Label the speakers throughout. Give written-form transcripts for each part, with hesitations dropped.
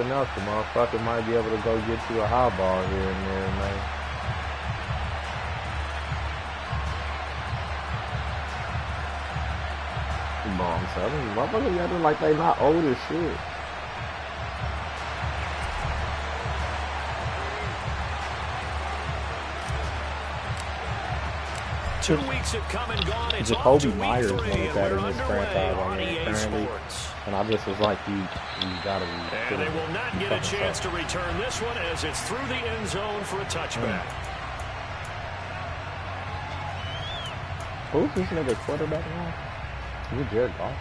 Speaker 1: else, the motherfucker might be able to go get you a high ball here and there, man. Bro, I'm telling you, motherfuckers got to like they not old as shit.
Speaker 2: Two weeks have come and gone. It's
Speaker 1: Jacoby Myers wanted that in this franchise, I mean, apparently. And I just was like, you gotta be.
Speaker 2: And they will not get a chance to return this one as it's through the end zone for a touchback.
Speaker 1: Who's this nigga quarterback now? Is it Jared Goff?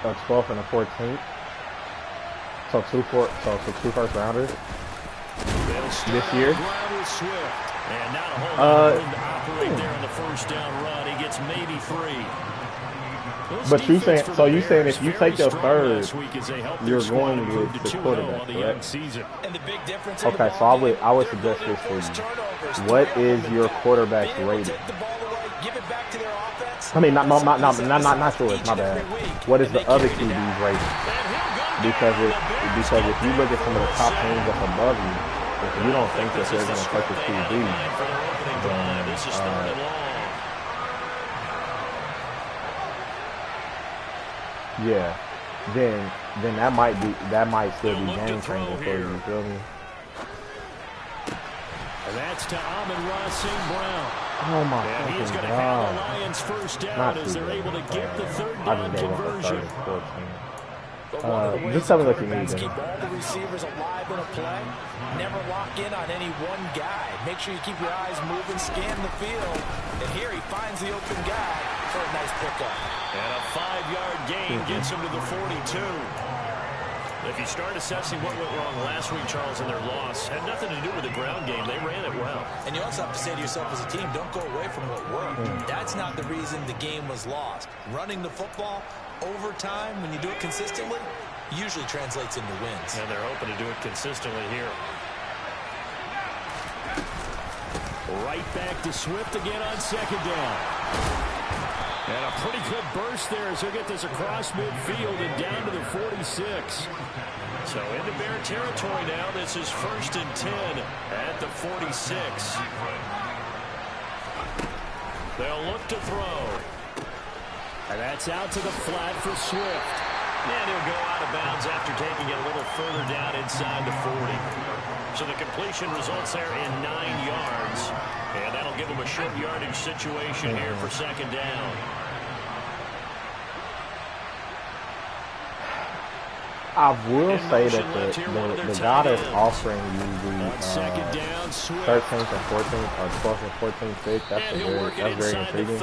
Speaker 1: A 12th and a 14th. So two first rounders this year.
Speaker 2: And not a whole lot of room to operate there on the first down run. He gets maybe 3.
Speaker 1: But you saying, so you saying if you take your third, you're going with the quarterback, correct? Okay, so I would suggest this for you. What is your quarterback's rating? I mean, not yours, my bad. What is the other QB's rating? Because if you look at some of the top teams that's above you, if you don't think that they're going to take the QB, then that might still be game changer for you. You feel me?
Speaker 2: And that's to Amon-Ra St. Brown.
Speaker 1: Oh my fucking God!
Speaker 2: The Lions first down as they're able to get the third down conversion.
Speaker 1: Just tell me what you need.
Speaker 3: Keep all the receivers alive in a play. Never lock in on any one guy. Make sure you keep your eyes moving, scan the field. And here he finds the open guy for a nice pickup.
Speaker 2: And a 5-yard gain gets him to the 42. If you start assessing what went wrong last week, Charles, in their loss, had nothing to do with the ground game. They ran it well.
Speaker 3: And you also have to say to yourself as a team, don't go away from what worked. That's not the reason the game was lost. Running the football, overtime, when you do it consistently, usually translates into wins.
Speaker 2: And they're hoping to do it consistently here. Right back to Swift again on second down. And a pretty good burst there as he'll get this across midfield and down to the 46. So into Bear territory now. This is 1st and 10 at the 46. They'll look to throw. And that's out to the flat for Swift. And he'll go out of bounds after taking it a little further down inside the 40. So the completion results there in 9 yards. And that'll give him a short yardage situation here for second down.
Speaker 1: I will say that the guy that's offering you the 13th and 14th or 12th and 14th pick, that's very intriguing.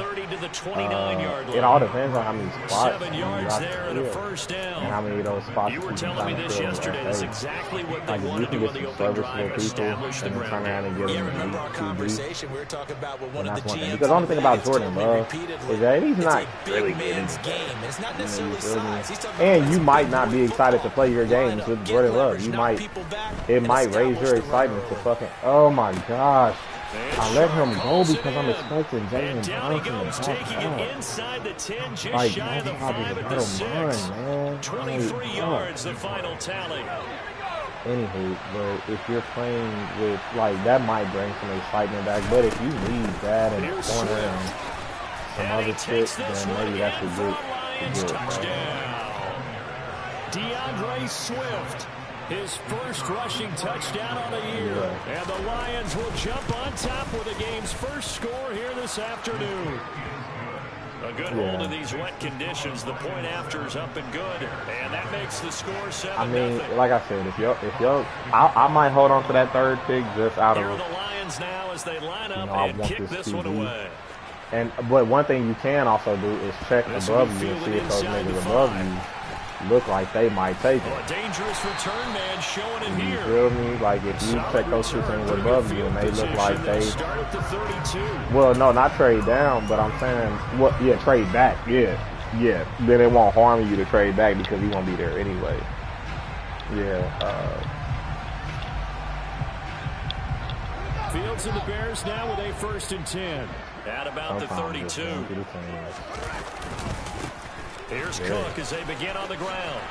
Speaker 1: It all depends on how many spots you got to fill and how many of those spots you can kind of fill. Like if you can get some serviceable people and then turn around and get them an elite QB, then that's one thing. Because the only thing about Jordan Love is that he's not really good. And you might not be excited to play your games with Jordan Love. It might raise your excitement to fucking, oh my gosh. I let him go because I'm expecting Jalen Johnson to pop out. Like, my job is a better man.
Speaker 2: 23 yards, the final tally.
Speaker 1: Anywho, but if you're playing with, like, that might bring some excitement back. But if you need that in the corner and some other shit, then maybe that's a good
Speaker 2: touchdown. DeAndre Swift, his first rushing touchdown on the year. Yeah. And the Lions will jump on top with the game's first score here this afternoon. A good hold in these wet conditions. The point after is up and good. And that makes the score 7-0.
Speaker 1: I mean, like I said, I might hold on to that third pick just out of,
Speaker 2: here are the Lions now as they line up and kick this one away.
Speaker 1: But one thing you can also do is check above you and see if those niggas above you look like they might take it.
Speaker 2: A dangerous return man showing it here.
Speaker 1: You feel me? Like if you check those two things above you and they look like they
Speaker 2: start at the 32.
Speaker 1: Well, no, not trade down, but I'm saying trade back. Yeah. Then it won't harm you to trade back because he won't be there anyway. Yeah.
Speaker 2: Fields and the Bears now with a 1st and 10. At about the 32. Here's Cook as they begin on the ground.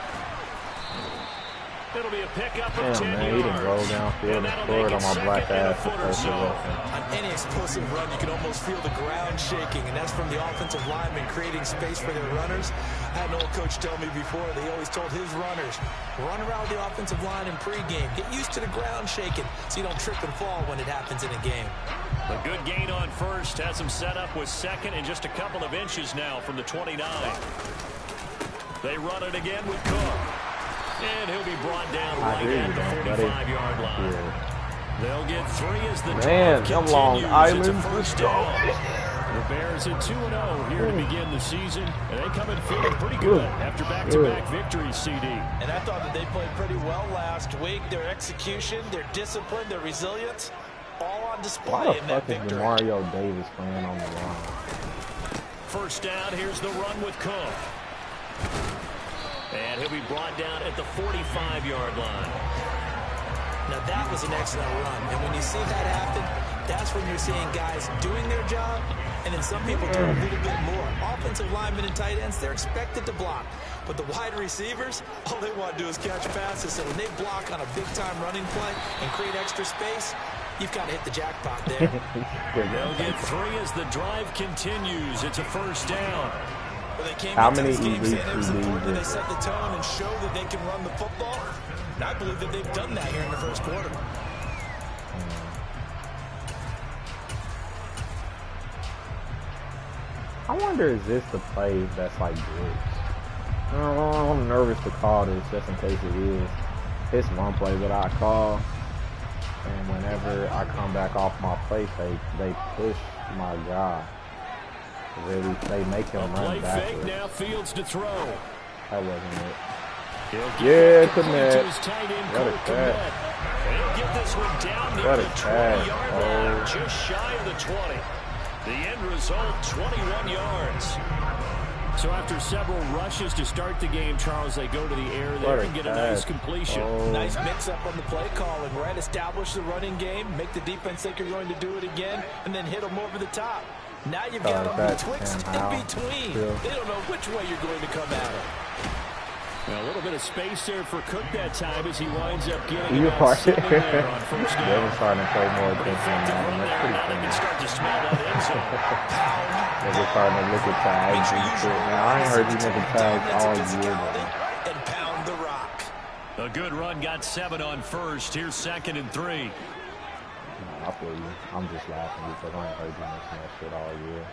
Speaker 2: It'll be a pickup of 10
Speaker 1: man, he didn't roll downfield and scored on my black ass.
Speaker 3: On any explosive run, you can almost feel the ground shaking, and that's from the offensive linemen creating space for their runners. I had an old coach tell me before, they always told his runners, run around the offensive line in pregame. Get used to the ground shaking so you don't trip and fall when it happens in a game.
Speaker 2: A good gain on 1st has him set up with 2nd and just a couple of inches now from the 29. They run it again with Cook. And he'll be brought down right at the 45-yard line. They'll get 3 as the drive continues.
Speaker 1: Long Island.
Speaker 2: It's a 1st down. The Bears at 2-0 here to begin the season. And they come in feeling pretty good after back-to-back victories, CD.
Speaker 3: And I thought that they played pretty well last week. Their execution, their discipline, their resilience, all on display in that victory.
Speaker 1: Why the fuck is Mario Davis playing on the line?
Speaker 2: 1st down, here's the run with Cook. And he'll be brought down at the 45-yard line.
Speaker 3: Now that was an excellent run. And when you see that happen, that's when you're seeing guys doing their job, and then some people do a little bit more. Offensive linemen and tight ends, they're expected to block. But the wide receivers, all they want to do is catch passes. So when they block on a big-time running play and create extra space, you've got to hit the jackpot there.
Speaker 2: They'll get 3 as the drive continues. It's a 1st down.
Speaker 1: How many elite
Speaker 3: QBs they set the tone and show that they can run the football? And I believe that they've done that here in the 1st quarter.
Speaker 1: I wonder, is this the play that's like good? I'm nervous to call this just in case it is. It's one play that I call, and whenever I come back off my play fake, they push my guy. Really, they make him run backwards.
Speaker 2: Fake now, Fields to throw.
Speaker 1: That wasn't it. Yeah, Komet. What a catch.
Speaker 2: He'll get this one down near the 20-yard line, just shy of the 20. The end result, 21 yards. So after several rushes to start the game, Charles, they go to the air there and get a nice completion.
Speaker 3: Nice mix-up on the play calling, right? Establish the running game, make the defense think you're going to do it again, and then hit them over the top. Now you've got them betwixt and between. They don't know which way you're going to come at them.
Speaker 2: Now a little bit of space there for Cook that time as he winds up getting about 7 there on 1st down.
Speaker 1: They're starting to play more attention now, and that's pretty cool.
Speaker 2: They can start to smell that end zone.
Speaker 1: They're starting to look at tags and shit. Now, I ain't heard you making tags all year,
Speaker 3: and pound the rock.
Speaker 2: A good run, got 7 on 1st. Here's 2nd and 3.
Speaker 1: I feel you. I'm just laughing because I ain't heard you mention that shit all year.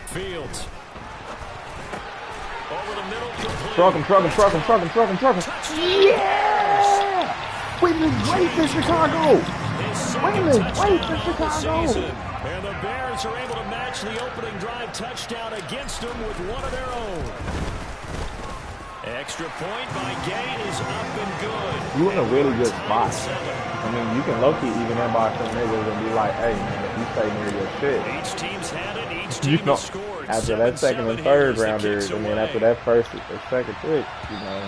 Speaker 2: Fields. Over the middle, complete.
Speaker 1: Truck him. Yeah! Wait for Chicago! Wait for Chicago!
Speaker 2: And the Bears are able to match the opening drive touchdown against them with one of their own. Extra point by Gay is up and good.
Speaker 1: You in a really good spot. I mean, you can low-key even in by some niggas and be like, hey, man, if you stay near your shit.
Speaker 2: Each team's had it. Each team has scored.
Speaker 1: After that 2nd and 3rd rounder, and then after that 1st or 2nd pick, you know,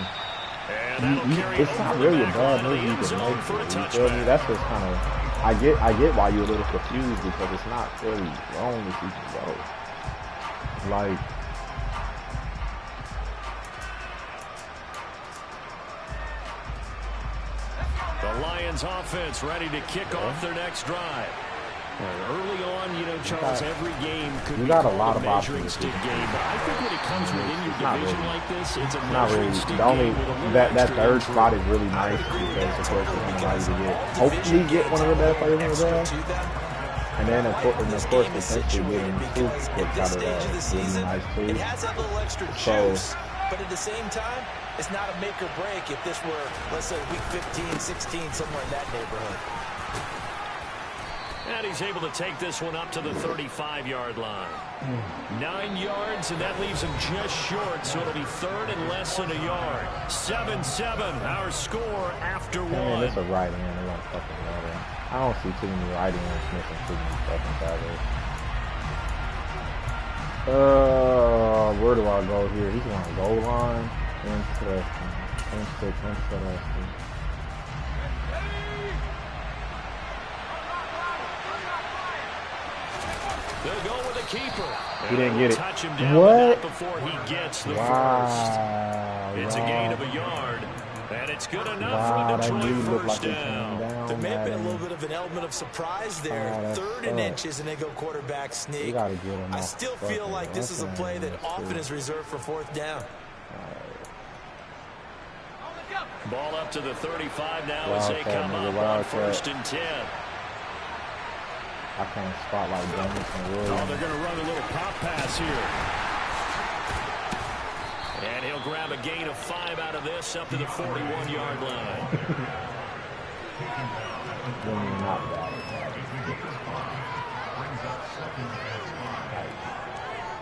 Speaker 1: it's not really a bad move you can make. You feel me? That's what's kind of. I get why you're a little confused because it's not really wrong if you can go. Like.
Speaker 2: The Lions offense ready to kick off their next drive. Early on, you know, Charles, every game could be
Speaker 1: a lot of
Speaker 2: measuring stick game. But I think when it comes within your division like this, it's a
Speaker 1: not really. The only that 3rd spot is really nice because of course it's going to allow you to hopefully get one of the best players in the draft. And then of course potentially getting 2 picks out of that is really nice too.
Speaker 3: It has that little extra juice, but at the same time, it's not a make or break if this were, let's say, week 15, 16, somewhere in that neighborhood.
Speaker 2: And he's able to take this one up to the 35-yard line. 9 yards, and that leaves him just short, so it'll be 3rd and less than a yard. 7-7, our score after 1.
Speaker 1: Man, it's a right hand. They want fucking water. I don't see too many right hands missing too many fucking tackles. where do I go here? He's on goal line. Interesting.
Speaker 2: They'll go with the keeper.
Speaker 1: He didn't get it.
Speaker 2: Touch him down
Speaker 1: What?
Speaker 2: Before he gets the
Speaker 1: Wow.
Speaker 2: first. It's a gain of a yard. And it's good enough for a Detroit first down.
Speaker 3: There may have been a little bit of an element of surprise there. Third and inches, and they go quarterback sneak. I still feel like this is a play that often is reserved for fourth down.
Speaker 2: Ball up to the 35 now as they come up on 1st and 10.
Speaker 1: I can't spot like Jamison Williams.
Speaker 2: Oh, they're going to run a little pop pass here. And he'll grab a gain of 5 out of this up to the 41-yard line.
Speaker 1: Not bad.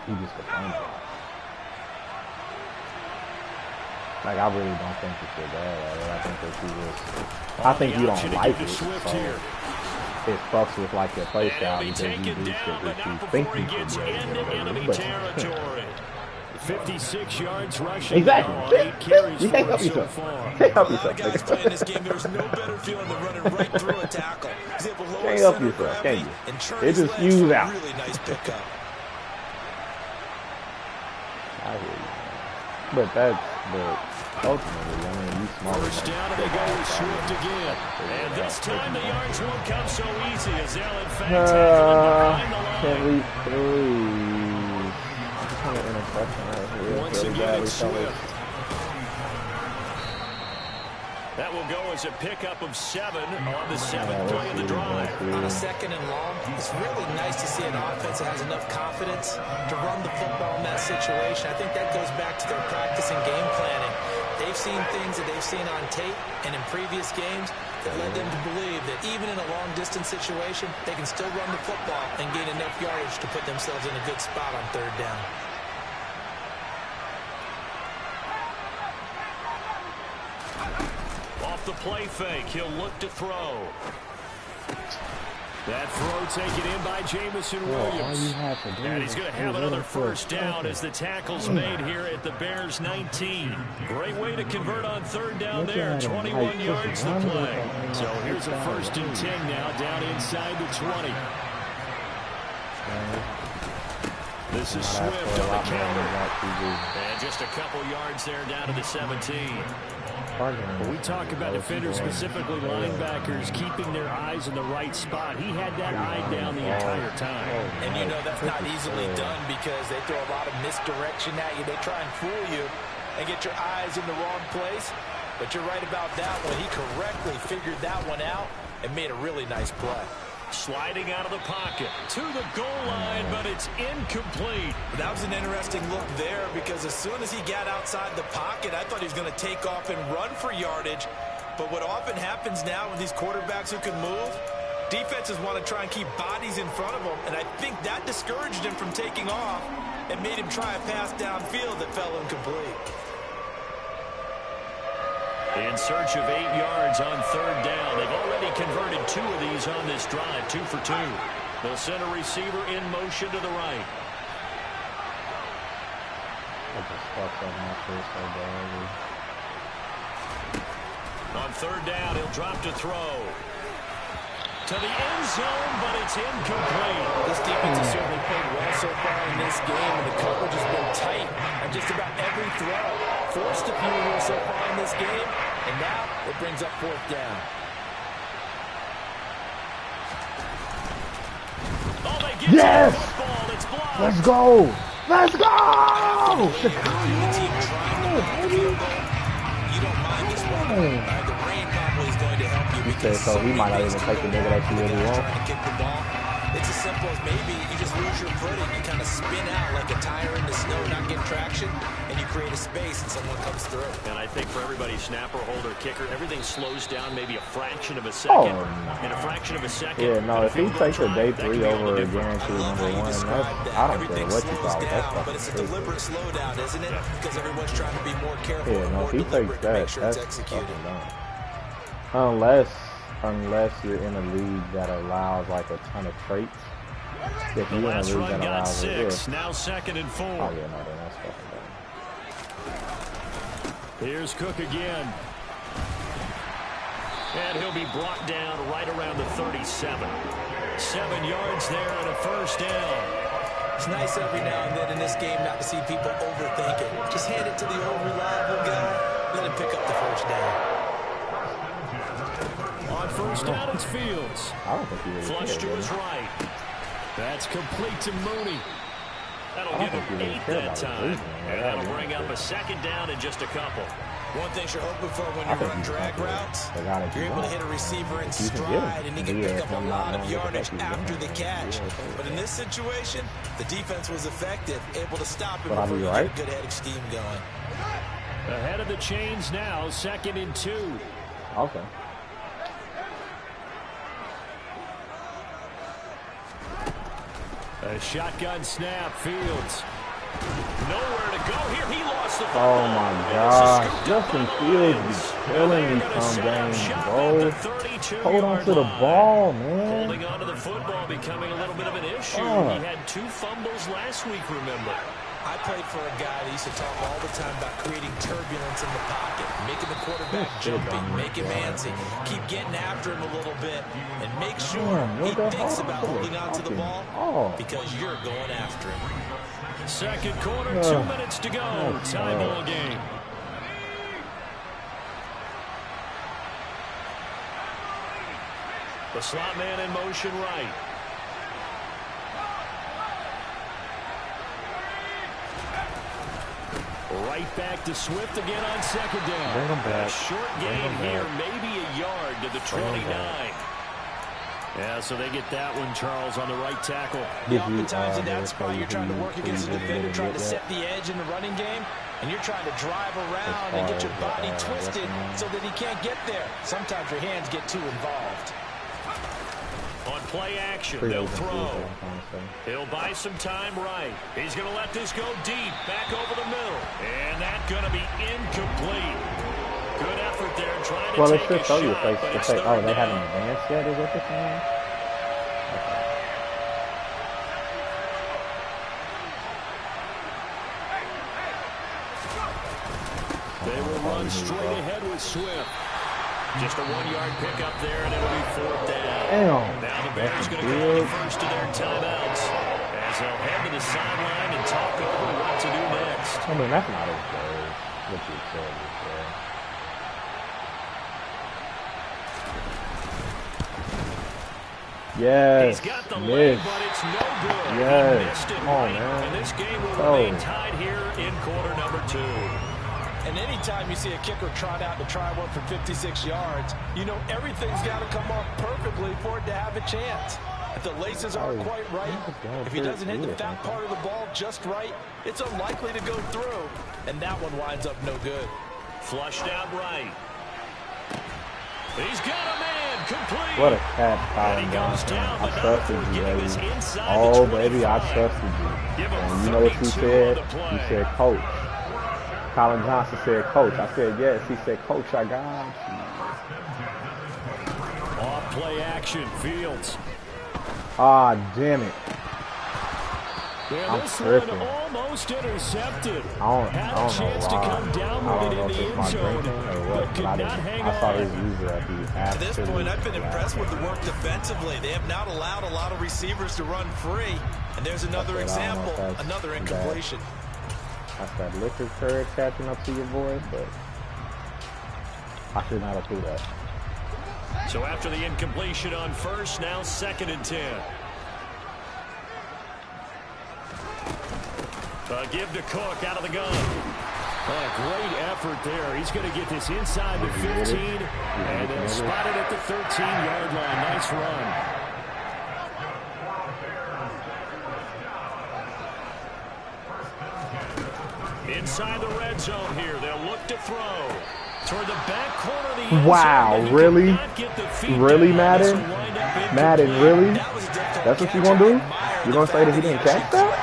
Speaker 1: He just defends it. Like, I really don't think it's your bad. I think that he was. I think you don't like it. So it fucks with like your play style because you do shit that you think you should be able to do.
Speaker 2: 56 yards rushing.
Speaker 1: Exactly. You can't help yourself. Can't help yourself.
Speaker 3: Guys playing this game, there's no better feeling than running right through a tackle.
Speaker 1: Can't help yourself, can you? It just spews out.
Speaker 3: Really nice pickup.
Speaker 1: I hear you. But ultimately, I mean, you smart.
Speaker 2: First down, and they go with Swift again. And this time the yards won't come so easy as they'll in fact tackle behind the line.
Speaker 1: Can we please?
Speaker 2: Once again, it's Swift. That will go as a pickup of 7 on the 7th play of the drive.
Speaker 3: On a 2nd and long, it's really nice to see an offense that has enough confidence to run the football in that situation. I think that goes back to their practice and game planning. They've seen things that they've seen on tape and in previous games that led them to believe that even in a long-distance situation, they can still run the football and gain enough yardage to put themselves in a good spot on 3rd down.
Speaker 2: Off the play fake, he'll look to throw. That throw taken in by Jamison Williams. And he's going to have another first down as the tackle's made here at the Bears 19. Great way to convert on 3rd down there. 21 yards to play. So here's a 1st and 10 now down inside the 20. This is Swift on the counter. And just a couple yards there down to the 17.
Speaker 1: When
Speaker 2: we talk about defenders, specifically linebackers, keeping their eyes in the right spot. He had that eye down the entire time.
Speaker 3: And you know that's not easily done because they throw a lot of misdirection at you. They try and fool you and get your eyes in the wrong place. But you're right about that one. He correctly figured that one out and made a really nice play.
Speaker 2: Sliding out of the pocket to the goal line, but it's incomplete.
Speaker 3: That was an interesting look there because as soon as he got outside the pocket, I thought he was going to take off and run for yardage. But what often happens now with these quarterbacks who can move, defenses want to try and keep bodies in front of them, and I think that discouraged him from taking off and made him try a pass downfield that fell incomplete.
Speaker 2: In search of 8 yards on 3rd down. They've already converted 2 of these on this drive, 2 for 2. They'll send a receiver in motion to the right. On 3rd down, he'll drop to throw. To the end zone, but it's incomplete.
Speaker 3: This defense has certainly played well so far in this game, and the coverage has been tight on just about every throw. Forced a few here so far in this game, and now it brings up 4th down.
Speaker 2: Oh, they get
Speaker 1: yes!
Speaker 2: the football. It's blocked.
Speaker 1: Let's go! Let's go!
Speaker 3: You don't mind this one. The rain probably is going to help you.
Speaker 1: Okay, so he might not even take the nigga that you really want.
Speaker 3: It's as simple as maybe you just lose your footing. You kind of spin out like a tire in the snow, not get traction, and you create a space and someone comes through.
Speaker 2: And I think for everybody, snapper, holder, kicker, everything slows down maybe a fraction of a second. In a fraction of a second.
Speaker 1: Yeah, no, if he takes a day 3 over a guaranteed #1, that's, I don't care what you call it. That's
Speaker 3: but it's a deliberate slowdown, isn't it? Because everyone's trying to be more careful.
Speaker 1: Yeah, no, if he takes that, that's fucking dumb. Unless you're in a league that allows like a ton of traits,
Speaker 2: The last run got 6. Now 2nd and 4.
Speaker 1: Oh, yeah, no, that's fucking bad.
Speaker 2: Here's Cook again. And he'll be brought down right around the 37. 7 yards there and a first down.
Speaker 3: It's nice every now and then in this game not to see people overthink it. Just hand it to the old reliable guy. Let him pick up the first down.
Speaker 2: On first down, it's Fields.
Speaker 1: I don't think he really
Speaker 2: Flush to his right. That's complete to Mooney. That'll give him 8 that time. And that'll bring up a 2nd down in just a couple.
Speaker 3: One thing you're hoping for when you run drag routes, you're able to hit a receiver in stride and he can pick up a lot of yardage after the catch. But in this situation, the defense was effective, able to stop him before you get a good head of steam going.
Speaker 2: Ahead of the chains now, 2nd and 2.
Speaker 1: Okay.
Speaker 2: A shotgun snap, Fields. Nowhere to go here. He lost the football.
Speaker 1: Oh my gosh. Justin Fields be killing me some games, bro. Hold on to the ball, man.
Speaker 2: Holding on to the football becoming a little bit of an issue. He had 2 fumbles last week, remember.
Speaker 3: I played for a guy that used to talk all the time about creating turbulence in the pocket, making the quarterback jumping, make him antsy, keep getting after him a little bit, and make sure he thinks about holding on to the ball because you're going after him.
Speaker 2: 2nd quarter, 2 minutes to go. Tie ball game. The slot man in motion right. Right back to Swift again on 2nd down.
Speaker 1: Bring him back.
Speaker 2: A short gain here, maybe a yard to the 29. Yeah, so they get that one, Charles, on the right tackle.
Speaker 3: Oftentimes in that spot, you're trying to work against the defender, trying to set the edge in the running game, and you're trying to drive around and get your body twisted so that he can't get there. Sometimes your hands get too involved.
Speaker 2: On play action, they'll throw. He'll buy some time right. He's going to let this go deep, back over the middle. And that's going to be incomplete. Good effort there, trying to take a shot, but it's third
Speaker 1: oh, they
Speaker 2: down.
Speaker 1: haven't advanced yet, is what they're saying?
Speaker 2: They will run straight ahead with Swift. Just a 1-yard pickup there, and it'll be 4th down.
Speaker 1: Damn.
Speaker 2: Now the Bears going to call the first of their timeouts as they'll head to the sideline and talk over what to do next.
Speaker 1: I mean, that's not as good as what you said before. Yes.
Speaker 2: He's got the leg, but it's no good.
Speaker 1: Yes.
Speaker 2: He missed it
Speaker 1: Come on,
Speaker 2: right,
Speaker 1: man.
Speaker 2: and this game will remain tied here in quarter number 2.
Speaker 3: And anytime you see a kicker trot out to try one for 56 yards, you know everything's got to come off perfectly for it to have a chance. If the laces aren't quite right, if he doesn't hit the fat part of the ball just right, it's unlikely to go through. And that one winds up no good.
Speaker 2: Flushed out right. He's got a man complete.
Speaker 1: What a cat, Colin Johnson. I trusted you, baby. Oh, baby, I trusted you. And you know what you said? You said, coach. Colin Johnson said, coach. I said, yes. He said, coach, I got you.
Speaker 2: Off play action, Fields.
Speaker 1: Ah, damn it.
Speaker 2: Yeah,
Speaker 1: I'm
Speaker 2: this
Speaker 1: tripping.
Speaker 2: one almost intercepted.
Speaker 1: I don't
Speaker 2: Had a
Speaker 1: know
Speaker 2: chance
Speaker 1: why.
Speaker 2: to come down
Speaker 1: I
Speaker 2: with
Speaker 1: don't
Speaker 2: it
Speaker 1: know
Speaker 2: in
Speaker 1: if
Speaker 2: the
Speaker 1: it's
Speaker 2: end
Speaker 1: my
Speaker 2: zone,
Speaker 1: drinking or
Speaker 2: but
Speaker 1: what,
Speaker 2: could
Speaker 1: but
Speaker 2: not hang
Speaker 1: I saw
Speaker 2: on.
Speaker 1: his user at the
Speaker 3: To this point, I've been impressed with the work defensively. They have not allowed a lot of receivers to run free. And there's another example, another incompletion.
Speaker 1: That's that liquor turd catching up to your boy, but I should not have threw that.
Speaker 2: So after the incompletion on first, now 2nd and 10. Give to Cook out of the gun. Great effort there. He's going to get this inside the 15 and then spot it at the 13-yard line. Nice run. Inside the red zone here. They'll look to throw. Toward the back corner of the end
Speaker 1: Wow,
Speaker 2: zone,
Speaker 1: really? Really, Madden? Madden, really? That's what you gonna do? You gonna say that he didn't catch that?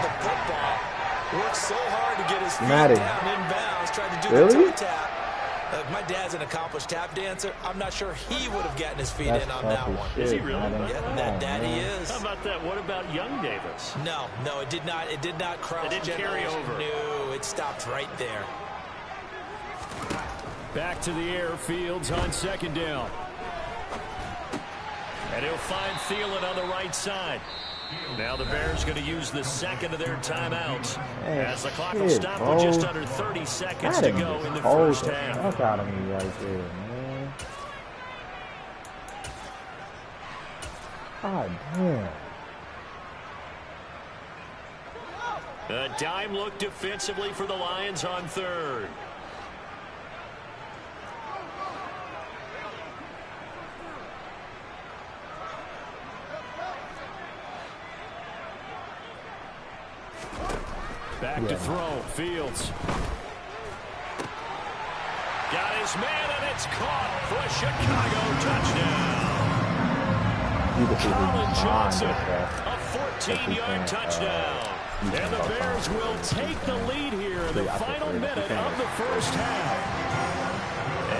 Speaker 3: Worked so hard to get his feet
Speaker 1: Madden.
Speaker 3: down inbounds, tried to do
Speaker 1: Really?
Speaker 3: the toe tap. Look, my dad's an accomplished tap dancer. I'm not sure he would have gotten his feet in on that one.
Speaker 2: Is he really?
Speaker 3: Yeah, that he is.
Speaker 2: How about that? What about young Davis?
Speaker 3: No, it did not. It did not cross.
Speaker 2: It didn't carry over.
Speaker 3: No, it stopped right there.
Speaker 2: Back to the air. Fields on second down. And he'll find Thielen on the right side. Now the Bears going to use the second of their timeouts as the clock will stop with just under 30 seconds to go in the first half.
Speaker 1: Fuck out of me right there, man. God damn.
Speaker 2: A dime look defensively for the Lions on third. Back to throw. Fields. Got his man, and it's caught for a Chicago touchdown. Colin Johnson, a 14-yard touchdown. And the Bears will take the lead here in the final minute of the first half.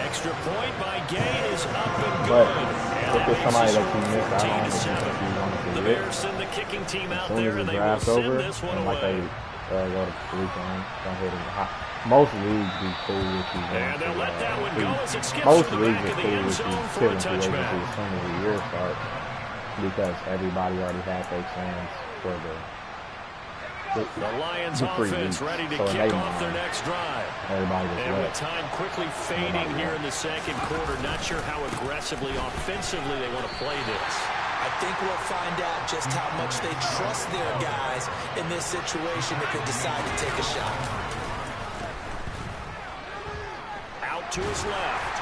Speaker 2: Extra point by Gay is up and good.
Speaker 1: If there's somebody that you missed out on,
Speaker 2: the Bears send the kicking team out there, and they will send this one away.
Speaker 1: Go to the police line. Don't hit him. Most leagues be cool with you.
Speaker 2: And they'll let that one go as it skips
Speaker 1: most
Speaker 2: to the
Speaker 1: leagues
Speaker 2: back of
Speaker 1: are
Speaker 2: the
Speaker 1: cool
Speaker 2: end
Speaker 1: with you
Speaker 2: zone for a
Speaker 1: sitting to wait
Speaker 2: touchback.
Speaker 1: until as soon as the year starts because everybody already had their plans for the
Speaker 2: Lions offense ready to kick off their next drive. And with time quickly fading here in the second quarter, not sure how aggressively, offensively they want to play this.
Speaker 3: I think we'll find out just how much they trust their guys in this situation if they decide to take a shot.
Speaker 2: Out to his left.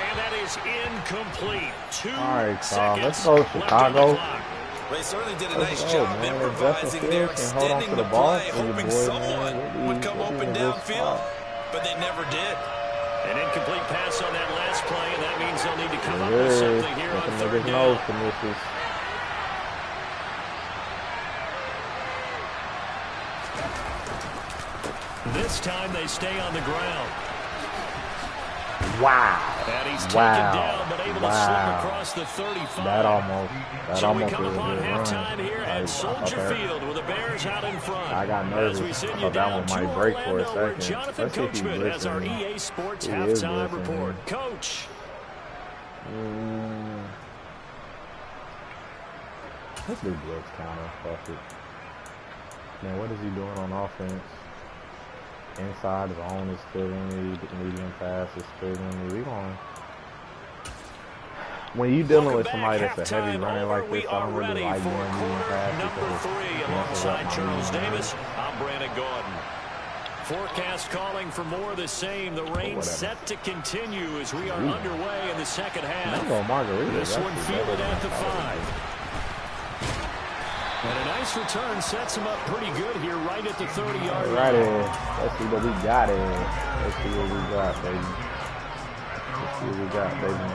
Speaker 2: And that is incomplete. 2 seconds.
Speaker 1: All right, let's go Chicago.
Speaker 3: They certainly did a nice job improvising there, extending the play, hoping someone would come open downfield, but they never did.
Speaker 2: An incomplete pass on that last play, and that means they'll need to come up with something here on third down. This time they stay on the ground.
Speaker 1: Wow.
Speaker 2: And he's taken down, but able to slip across the 35.
Speaker 1: That almost
Speaker 2: So we come upon halftime here at Soldier Field with the Bears out in front.
Speaker 1: I got nervous. I thought that one might break for a second.
Speaker 2: Jonathan Coachman has our EA Sports halftime report. Coach.
Speaker 1: Let's do blitz counter. Fuck it. Man, what is he doing on offense? Inside zone is still in me. Medium pass is still in me. We going. When you dealing with somebody that's a heavy runner like this, I don't really like doing medium pass.
Speaker 2: Number 3 alongside Charles Davis. I'm Brandon Gordon. Forecast calling for more of the same. The rain set to continue as we are underway in the second half. This one fielded at the 5. And a nice return sets him up pretty good here right at the 30-yard line.
Speaker 1: Right in. Let's see what we got in. Let's see what we got, baby. Let's see what we got, baby.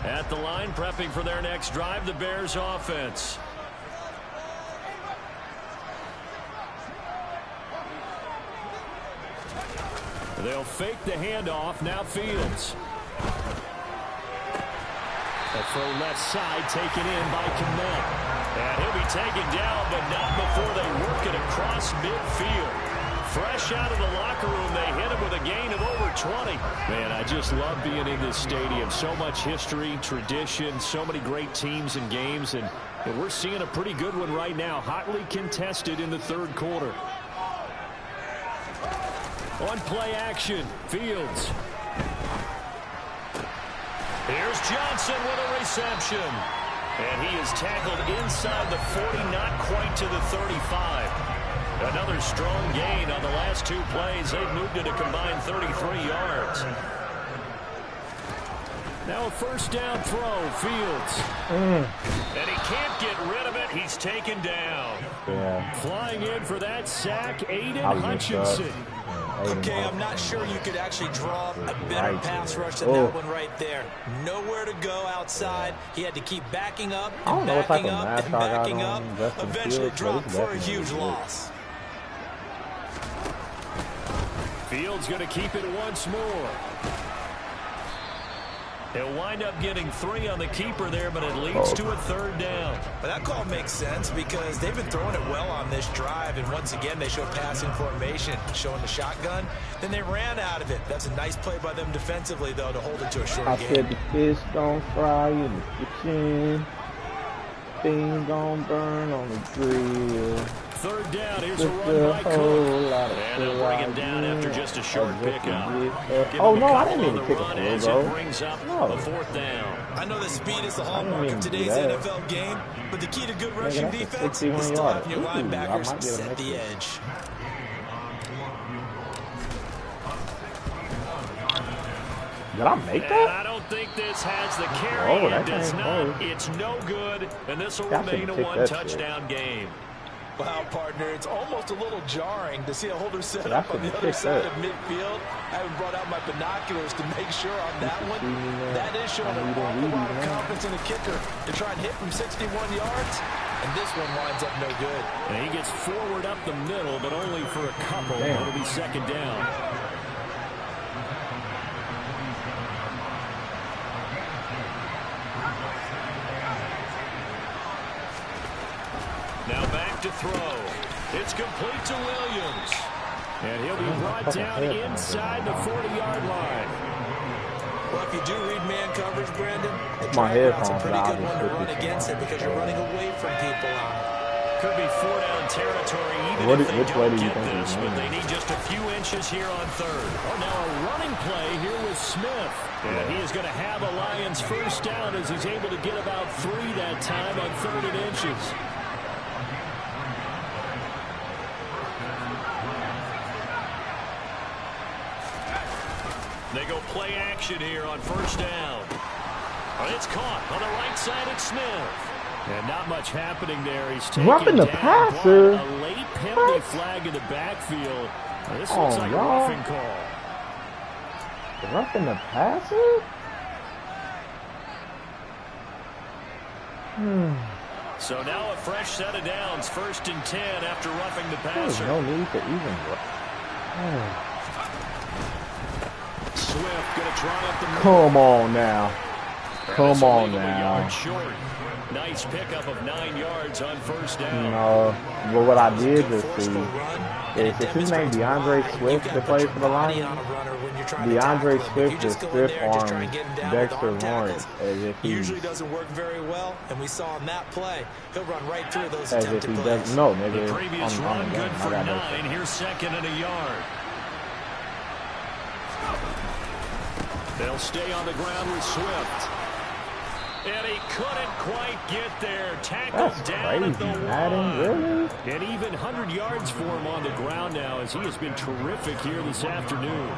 Speaker 2: At the line, prepping for their next drive, the Bears offense. They'll fake the handoff. Now Fields. A throw left side taken in by Kmet. And he'll be taken down, but not before they work it across midfield. Fresh out of the locker room, they hit him with a gain of over 20. Man, I just love being in this stadium. So much history, tradition, so many great teams and games, and we're seeing a pretty good one right now, hotly contested in the third quarter. On play action, Fields. Here's Johnson with a reception. And he is tackled inside the 40, not quite to the 35. Another strong gain on the last 2 plays. They've moved it a combined 33 yards. Now a first down throw, Fields. And he can't get rid of it. He's taken down.
Speaker 1: Yeah.
Speaker 2: Flying in for that sack, Aiden Hutchinson.
Speaker 3: Okay, I'm not sure you could actually draw a better pass rush than that one right there. Nowhere to go outside. He had to keep backing up and backing up and backing up. Eventually dropped for a huge loss.
Speaker 2: Fields going to keep it once more. He'll wind up getting 3 on the keeper there, but it leads to a 3rd down.
Speaker 3: But that call makes sense because they've been throwing it well on this drive, and once again they show passing formation, showing the shotgun. Then they ran out of it. That's a nice play by them defensively, though, to hold it to a short game.
Speaker 1: I said the fish gon' fry in the kitchen. Things gon' burn on the grill.
Speaker 2: 3rd down, here's a run by Cook. And he'll bring it down after just a short pickup.
Speaker 1: Oh, no, I didn't mean to kick a field goal.
Speaker 2: Brings up a 4th down.
Speaker 3: I know that speed is the hallmark of today's NFL game, but the key to good rushing defense is still having your linebackers set the edge.
Speaker 1: Did I make that?
Speaker 2: I don't think this has the carry. It does not. It's no good, and this will remain a 1-touchdown game.
Speaker 3: Wow, partner, it's almost a little jarring to see a holder set up on the other side of midfield. I haven't brought out my binoculars to make sure on that one. That is showing an awful lot of confidence in the kicker to try and hit from 61 yards, and this one winds up no good.
Speaker 2: And he gets forward up the middle, but only for a couple. It'll be 2nd down. Now back to throw. It's complete to Williams. And he'll be brought down inside the 40-yard line.
Speaker 3: Well, if you do read man coverage, Brandon, the drag route's a pretty good one to run against it because you're running away from people on it.
Speaker 2: Could be 4-down territory even if they don't get this, but they need just a few inches here on 3rd. Oh, now a running play here with Smith. And he is going to have a Lions 1st down as he's able to get about 3 that time on 3rd and inches. They go play action here on 1st down. But it's caught on the right side of Smith. And not much happening there. He's taking
Speaker 1: the passer.
Speaker 2: A late penalty flag in the backfield. This looks like a roughing call.
Speaker 1: Roughing the passer?
Speaker 2: So now a fresh set of downs. 1st and 10 after roughing the passer.
Speaker 1: There's no need to even.
Speaker 2: Swift going to try up the middle.
Speaker 1: Come on now. Come on now.
Speaker 2: Yard short. Nice pickup of 9 yards on 1st down.
Speaker 1: No, well, what I did just see is his name DeAndre Swift that plays for the Lions. DeAndre Swift just stiff-armed Dexter Lawrence as if he
Speaker 3: usually doesn't work very well, and we saw on that play he'll run right through those
Speaker 1: as if he does. No, nigga.
Speaker 2: The previous run good for 9. Here's 2nd and a yard. They'll stay on the ground with Swift. And he couldn't quite get there. Tackled down at the 1.
Speaker 1: Really?
Speaker 2: And even 100 yards for him on the ground now as he has been terrific here this afternoon.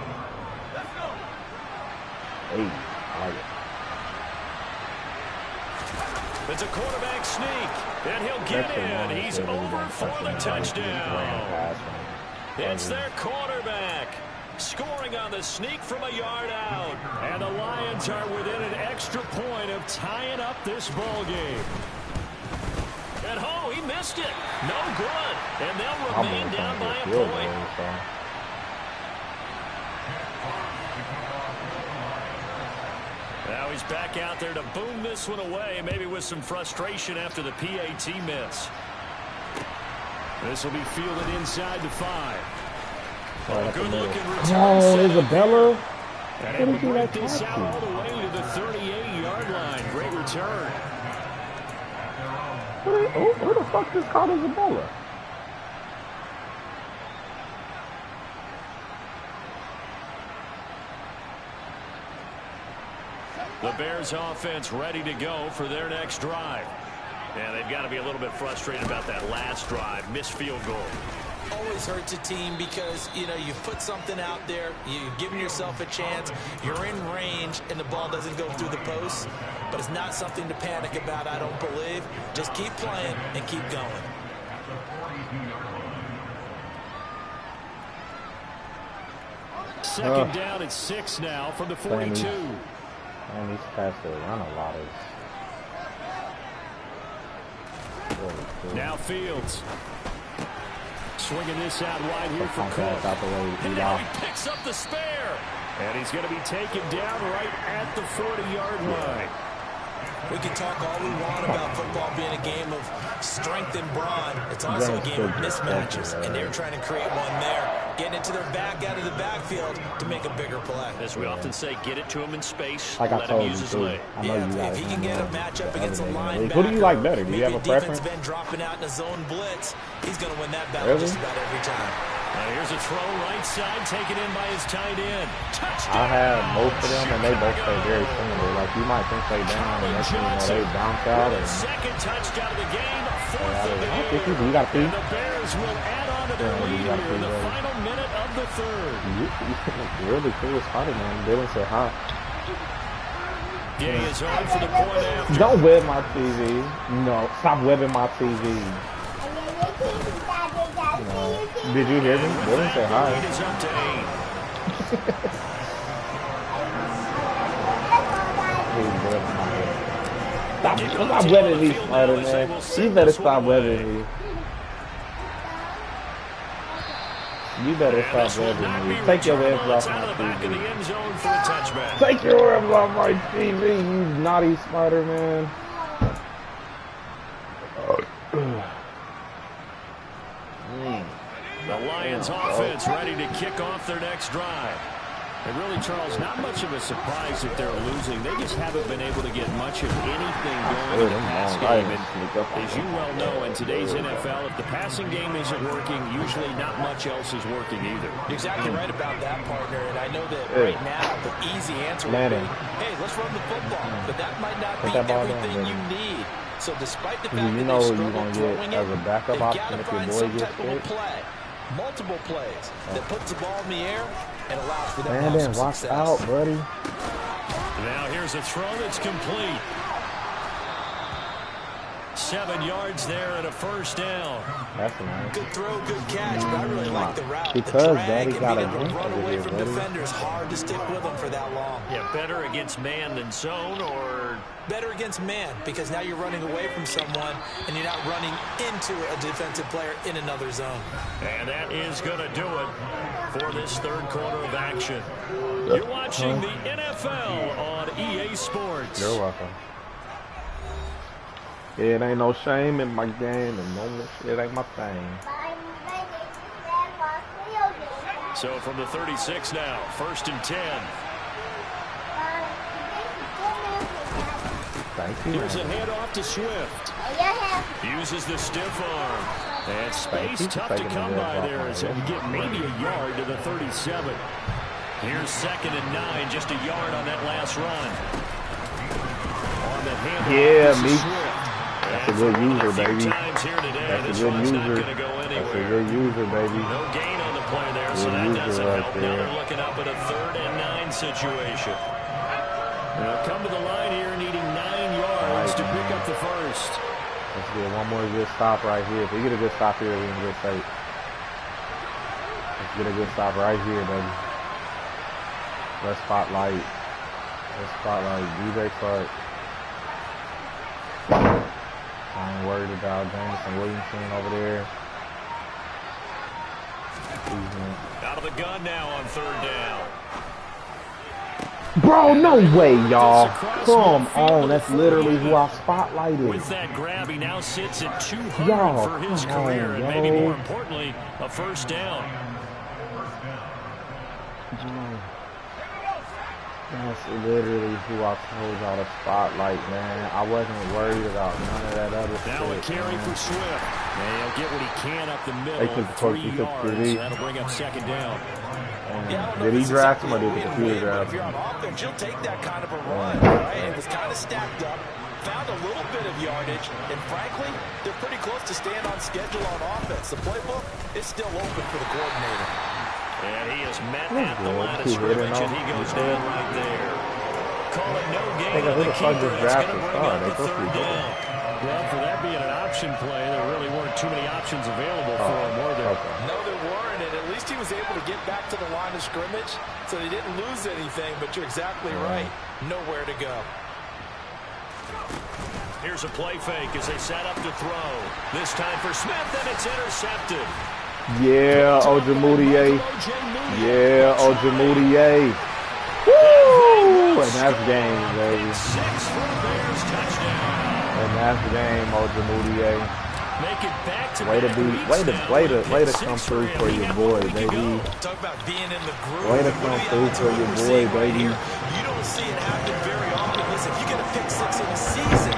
Speaker 1: Hey, I like it.
Speaker 2: It's a quarterback sneak. And he'll get in. He's over for the touchdown. It's their quarterback. Scoring on the sneak from a yard out. And the Lions are within an extra point of tying up this ball game. And he missed it. No good. And they'll remain down by a point. Now he's back out there to boom this one away, maybe with some frustration after the PAT miss. This will be fielded inside the 5. Good-looking return.
Speaker 1: Come on, Isabella.
Speaker 2: And able to break this out all the way to the 38-yard line. Great return.
Speaker 1: Who the fuck just called Isabella?
Speaker 2: The Bears offense ready to go for their next drive. And they've got to be a little bit frustrated about that last drive. Missed field goal.
Speaker 3: Always hurts a team because, you've put something out there, you've given yourself a chance, you're in range, and the ball doesn't go through the posts. But it's not something to panic about, I don't believe. Just keep playing and keep going.
Speaker 2: Second down at 6 now from the 42.
Speaker 1: And he's past the run a lot of.
Speaker 2: Now Fields. swinging this out wide here for Cook. And now he picks up the spare. And he's going to be taken down right at the 40-yard line.
Speaker 3: We can talk all we want about football being a game of strength and brawn. It's also a game of mismatches, and they're trying to create one there, getting it to their back out of the backfield to make a bigger play.
Speaker 2: As we often say, get it to him in space,
Speaker 1: like
Speaker 2: let him use his leg.
Speaker 3: If he can get a matchup against a linebacker,
Speaker 1: who do you like better? Do you have a preference?
Speaker 3: Defensive end dropping out in a zone blitz, he's going to win that battle just about every time.
Speaker 2: Here's a throw right side, taken in by his tight end. Touchdown!
Speaker 1: I have both of them, and they both play very similar. Like, you might think they down, and next thing you know, they bounce out. And
Speaker 2: second touchdown of the game.
Speaker 1: You got to
Speaker 2: and the Bears will add on to their lead here in the final minute of the third.
Speaker 1: Really cool Spider-Man. Dylan said hi.
Speaker 2: Gay is on for the point after.
Speaker 1: Don't web my TV. No, stop webbing my TV. No. Did you hear me? Dylan said hi.
Speaker 2: Lead is up to 8.
Speaker 1: Stop webbing me, Spider-Man. You better stop webbing me. You better stop webbing me. Take your webs off my TV. Take your webs off my TV, you naughty Spider-Man.
Speaker 2: The Lions offense ready to kick off their next drive. And really, Charles, not much of a surprise that they're losing. They just haven't been able to get much of anything going in the pass game. And as you well know, in today's NFL, if the passing game isn't working, usually not much else is working either.
Speaker 3: You're exactly right about that, partner. And I know that right now the easy answer would be, hey, let's run the football. But that might not be everything you need. So despite the fact that they struggle throwing it, they got to find some type of a play. Multiple plays that puts the ball in the air and allows for them to have some
Speaker 1: watch
Speaker 3: success.
Speaker 1: out, buddy.
Speaker 2: Now here's a throw that's complete. 7 yards there and a first down.
Speaker 1: That's nice.
Speaker 3: Good throw, good catch, but I really like the route.
Speaker 1: Because
Speaker 3: Daddy
Speaker 1: got a
Speaker 3: run
Speaker 1: over
Speaker 3: away
Speaker 1: here,
Speaker 3: from
Speaker 1: buddy.
Speaker 3: defenders, hard to stick with them for that long.
Speaker 2: Yeah, better against man than zone, or
Speaker 3: better against man, because now you're running away from someone and you're not running into a defensive player in another zone.
Speaker 2: And that is going to do it for this third quarter of action. You're watching the NFL on EA Sports.
Speaker 1: You're welcome. It ain't no shame in my game, and no shit ain't my thing.
Speaker 2: So from the 36 now, 1st and 10.
Speaker 1: Thank you.
Speaker 2: Here's a handoff to Swift. Uses the stiff arm. And space tough to come by there as he get maybe a yard to the 37. Here's 2nd and 9, just a yard on that last run. On the handoff,
Speaker 1: yeah, me.
Speaker 2: Swift.
Speaker 1: That's a good user, baby. That's a good user. That's a good user, baby.
Speaker 2: No gain on the play there, so that doesn't help. Now they're looking up at a 3rd and 9 situation. Now come to the line here, needing 9 yards to pick up the first.
Speaker 1: Let's get one more good stop right here. If we get a good stop here, we can get safe. Let's get a good stop right here, baby. Let's spotlight. DJ Clark. I ain't worried about Jameson Williamson over there.
Speaker 2: Out of the gun now on 3rd down.
Speaker 1: Bro, no way, y'all. Come on. That's literally who I spotlighted.
Speaker 2: With that grab, he now sits at 200 for his career, and maybe more importantly, a first down.
Speaker 1: That's literally who I told y'all to spotlight, man. I wasn't worried about none of that other stuff.
Speaker 2: Now a carry for Swift. And he'll get what he can up the middle.
Speaker 1: They took
Speaker 2: 3 yards. That'll bring up 2nd down.
Speaker 1: Did he draft him or did the computer draft
Speaker 3: him? If you're on offense, you'll take that kind of a run, right? It was kind of stacked up, found a little bit of yardage, and frankly, they're pretty close to staying on schedule on offense. The playbook is still open for the coordinator.
Speaker 2: And he is met at the line of scrimmage, and he goes down right there. Call it no gain on the keeper. It's going to bring up the 3rd down. Well, for that being an option play, there really weren't too many options available for him, were there?
Speaker 3: No, there weren't, and at least he was able to get back to the line of scrimmage, so they didn't lose anything, but you're exactly right. Nowhere to go.
Speaker 2: Here's a play fake as they set up to throw. This time for Smith, and it's intercepted.
Speaker 1: Yeah, Ojemudia. Yeah, Ojemudia. Woo! And that's game, baby. And that's game, Ojemudia. Way to come through for your boy, baby.
Speaker 3: Talk about being in the groove.
Speaker 1: Way to come through for your boy, baby.
Speaker 3: You don't see it happen very often. Listen, if you get a pick six in a season,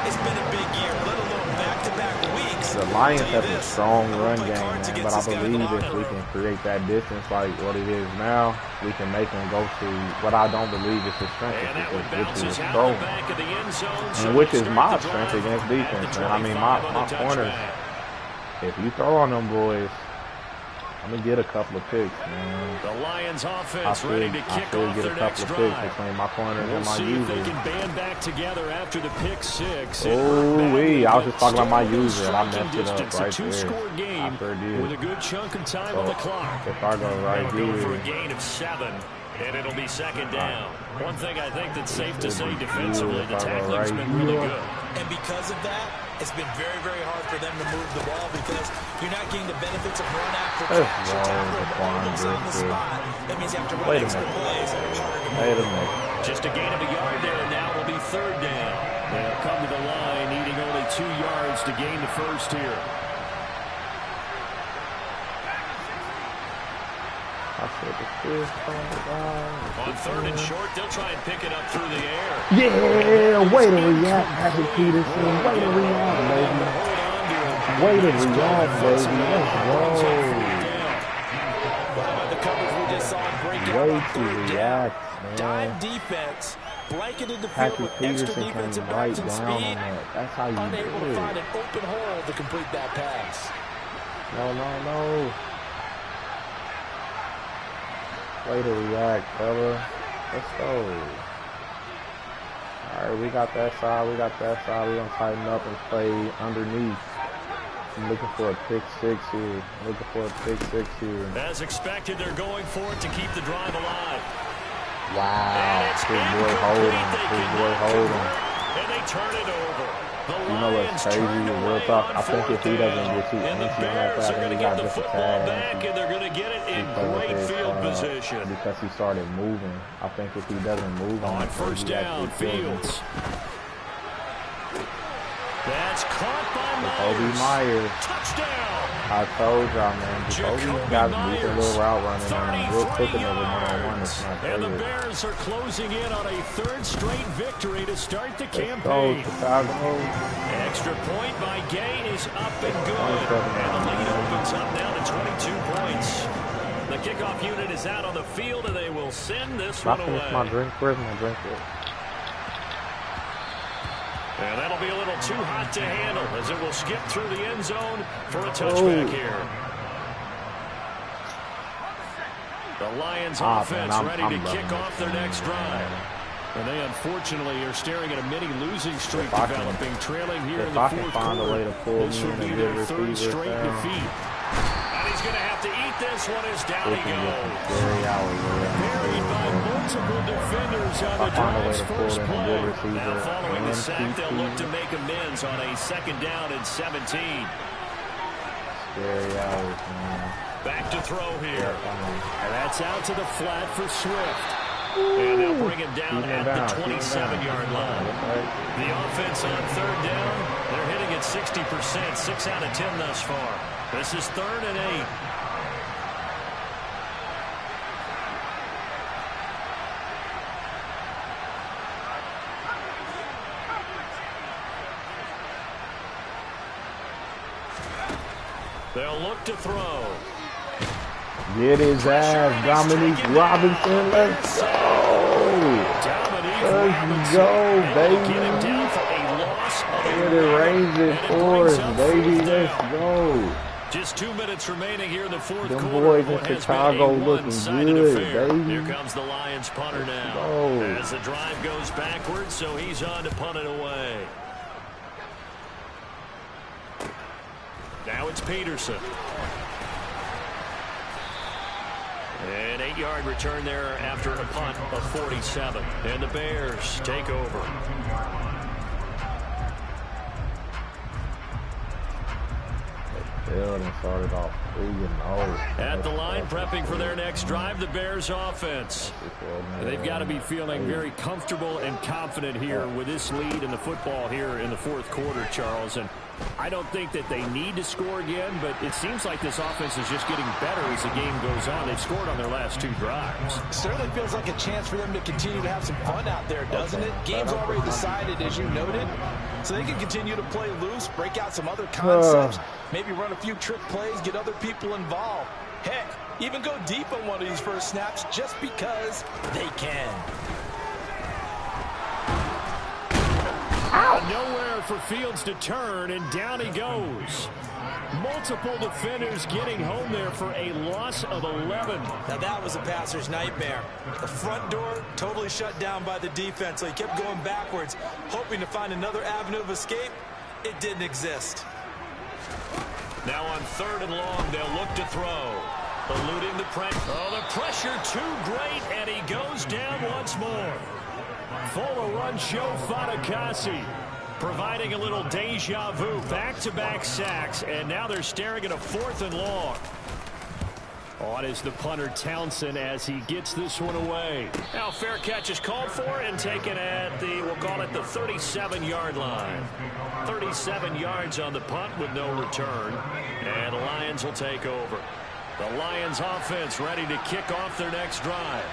Speaker 3: it's been a big year, let alone back-to-back weeks.
Speaker 1: The Lions have a strong run game, man, but I believe if we can create that distance like what it is now, we can make them go to what I don't believe is his strength, which is throwing. And which is my strength against defense, man. I mean, my corners, if you throw on them boys, I'm going to get a couple of picks, man.
Speaker 2: The Lions offense ready to kick off their next drive.
Speaker 1: Between my corners and my
Speaker 2: see
Speaker 1: user.
Speaker 2: if they can band back together after the pick six.
Speaker 1: Ooh-wee, I was just talking about my user, and I messed it up right there.
Speaker 2: Two-score game with a good chunk of time on the clock.
Speaker 1: If I go right
Speaker 2: here,
Speaker 1: here,
Speaker 2: for a gain of 7, and it'll be second down. One thing I think that's safe to say defensively, the tackling's been really good.
Speaker 3: And because of that, it's been very, very hard for them to move the ball because you're not getting the benefits of run after catch. On the spot. That means you have to run extra plays.
Speaker 1: Wait a minute.
Speaker 2: Just a gain of a yard there, and now it'll be third down. They'll come to the line, needing only 2 yards to gain the first here. On third and short, they'll try and pick it up through the air.
Speaker 1: Yeah, way to react, Patrick Peterson. Way to react, baby. Way to react, baby. Let's go.
Speaker 3: The coverage we just saw break out.
Speaker 1: Way to react, man.
Speaker 3: Dime defense. Blanketed the field
Speaker 1: Patrick
Speaker 3: with
Speaker 1: Peterson
Speaker 3: extra
Speaker 1: came
Speaker 3: defensive
Speaker 1: right
Speaker 3: backs and
Speaker 1: down on
Speaker 3: speed.
Speaker 1: that. That's how you
Speaker 3: Unable
Speaker 1: do
Speaker 3: to
Speaker 1: it.
Speaker 3: find an open hole to complete that pass.
Speaker 1: No. Way to react, fella. Let's go. Alright, we got that side. We're going to tighten up and play underneath. I'm looking for a pick six here.
Speaker 2: As expected, they're going for it to keep the drive alive.
Speaker 1: Wow. Good boy, hold him.
Speaker 2: And they turn it over.
Speaker 1: You know what's crazy? Real talk. I think if he doesn't get too antsy like that, then he got just a tad antsy.
Speaker 2: And they're going to get it in great field position.
Speaker 1: Because he started moving. I think if he doesn't move
Speaker 2: on first down, Fields. That's caught by
Speaker 1: Myers.
Speaker 2: Touchdown.
Speaker 1: I told y'all, man. Jacoby got a little route running on him. Real quick another one-on-one.
Speaker 2: And the Bears are closing in on a third straight victory to start the campaign.
Speaker 1: Let's go, Chicago.
Speaker 2: Extra point by Gay is up and good. And the lead opens up now to 22 points. The kickoff unit is out on the field, and they will send this one away.
Speaker 1: My drink. Where's my drink?
Speaker 2: And that'll be a little too hot to handle as it will skip through the end zone for a touchback here. The Lions offense ready to kick off their next drive. And they unfortunately are staring at a mini losing streak developing, trailing here in the fourth quarter. This will be their third straight defeat. And he's going to have to eat this one as down he goes. Buried by multiple defenders on the drive's first play. Now following the sack, they'll look to make amends on a second down and 17. Back to throw here. And that's out to the flat for Swift. And they'll bring him down at the 27-yard line. The offense on third down, they're hitting at 60%, 6 out of 10 thus far. This is 3rd and 8. They'll look to throw.
Speaker 1: Get his ass, Dominique Robinson. Let's go. Let's go, baby. Get it, raise it for us, baby. Let's go.
Speaker 2: Just 2 minutes remaining here in the fourth quarter.
Speaker 1: The boys in Chicago looking good, baby.
Speaker 2: Here comes the Lions punter now. As the drive goes backwards, so he's on to punt it away. Now it's Peterson. An 8-yard return there after a punt of 47. And the Bears take over.
Speaker 1: Yeah. ahead and start it off 3-0.
Speaker 2: At the line, prepping for their next drive, the Bears offense. They've got to be feeling very comfortable and confident here with this lead in the football here in the fourth quarter, Charles. And I don't think that they need to score again, but it seems like this offense is just getting better as the game goes on. They've scored on their last 2 drives.
Speaker 3: Certainly feels like a chance for them to continue to have some fun out there, doesn't it? Game's already decided, as you noted, so they can continue to play loose, break out some other concepts, maybe run a few trick plays, get other people involved. Heck, even go deep on one of these first snaps just because they can.
Speaker 2: Nowhere for Fields to turn, and down he goes. Multiple defenders getting home there for a loss of 11.
Speaker 3: Now that was a passer's nightmare. The front door totally shut down by the defense, so he kept going backwards, hoping to find another avenue of escape. It didn't exist.
Speaker 2: Now on 3rd and long, they'll look to throw. Eluding the pressure. Oh, the pressure too great, and he goes down once more. Full run show Fatukasi, providing a little deja vu. Back-to-back sacks, and now they're staring at a 4th and long. On is the punter Townsend as he gets this one away. Now fair catch is called for and taken at the, we'll call it the 37-yard line. 37 yards on the punt with no return, and the Lions will take over. The Lions offense ready to kick off their next drive.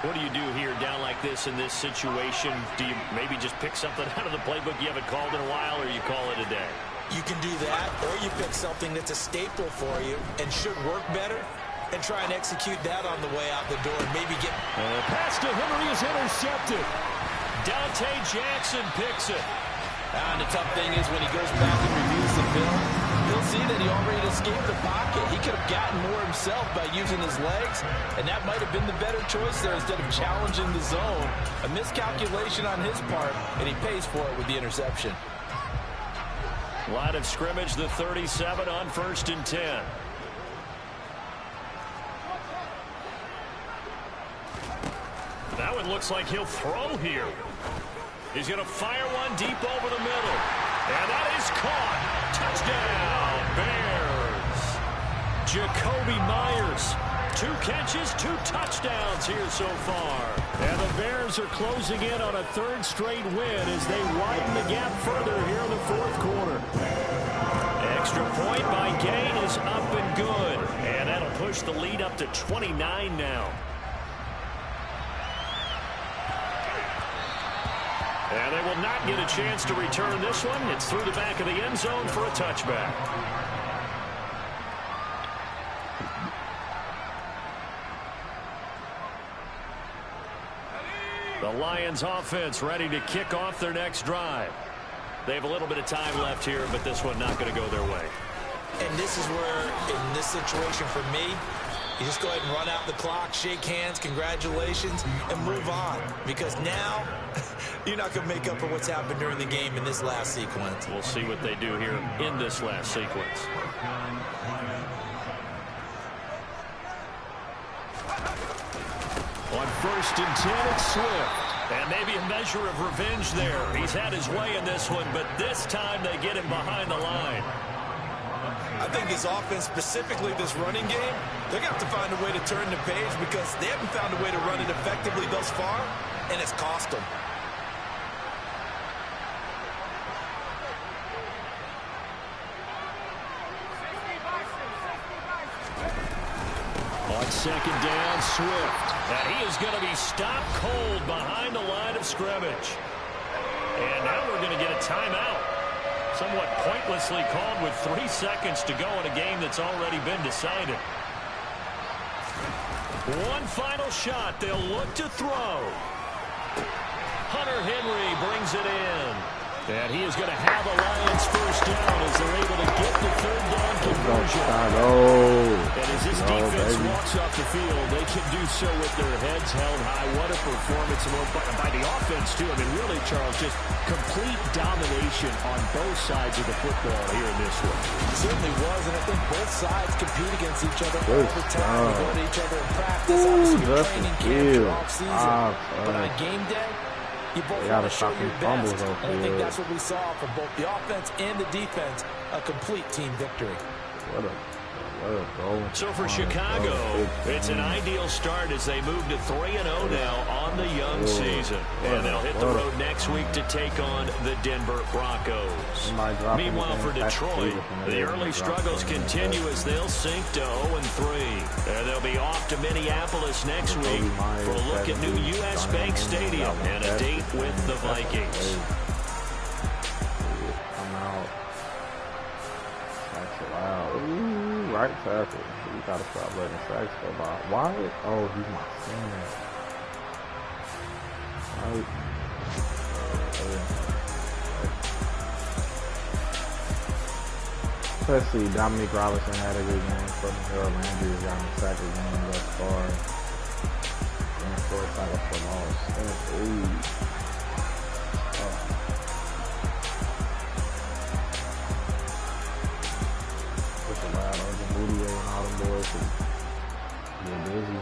Speaker 2: What do you do here down like this in this situation? Do you maybe just pick something out of the playbook you haven't called in a while, or you call it a day?
Speaker 3: You can do that, or you pick something that's a staple for you and should work better and try and execute that on the way out the door and maybe get...
Speaker 2: pass to Henry is intercepted. Dante Jackson picks it.
Speaker 3: And the tough thing is when he goes back and reviews the film, he'll see that he already escaped the pocket. He could have gotten more himself by using his legs, and that might have been the better choice there instead of challenging the zone. A miscalculation on his part, and he pays for it with the interception.
Speaker 2: Line of scrimmage, the 37 on 1st and 10. That one looks like he'll throw here. He's going to fire one deep over the middle. And that is caught. Touchdown, Bears. Jakobi Meyers. 2 catches, 2 touchdowns here so far. And the Bears are closing in on a 3rd straight win as they widen the gap further here in the 4th quarter. Extra point by Gain is up and good. And that'll push the lead up to 29 now. And they will not get a chance to return this one. It's through the back of the end zone for a touchback. The Lions offense ready to kick off their next drive. They have a little bit of time left here, but this one not going to go their way.
Speaker 3: And this is where, in this situation for me, you just go ahead and run out the clock, shake hands, congratulations, and move on. Because now, you're not going to make up for what's happened during the game in this last sequence.
Speaker 2: We'll see what they do here in this last sequence. On 1st and 10, it's Swift. And maybe a measure of revenge there. He's had his way in this one, but this time they get him behind the line.
Speaker 3: I think this offense, specifically this running game, they're going to have to find a way to turn the page because they haven't found a way to run it effectively thus far, and it's cost them.
Speaker 2: On 2nd down, Swift. And he is going to be stopped cold behind the line of scrimmage. And now we're going to get a timeout. Somewhat pointlessly called with 3 seconds to go in a game that's already been decided. One final shot. They'll look to throw. Hunter Henry brings it in. And he is going to have a Lions first down as they're able to get the 3rd down conversion. And as this defense walks off the field, they can do so with their heads held high. What a performance by the offense, too. I mean, really, Charles, just complete domination on both sides of the football here in this one.
Speaker 3: It certainly was, and I think both sides compete against each other all the time. They go to each other in practice, obviously training camp, off-season. But on game day, you both want to show your best, and I think that's what we saw from both the offense and the defense, a complete team victory.
Speaker 2: So for Chicago, it's an ideal start as they move to 3-0 now on the young season. And they'll hit the road next week to take on the Denver Broncos. Meanwhile, for Detroit, the early struggles continue as they'll sink to 0-3. And they'll be off to Minneapolis next week for a look at new U.S. Bank Stadium and a date with the Vikings.
Speaker 1: Right tackle. You gotta stop letting sacks go by. Why? Oh, he's my center. Right. Let's see. Dominic Robinson had a good game. Harold Landry has gotten a sack again thus far. And 4 tackles for loss. Moody and all them boys. They're busy.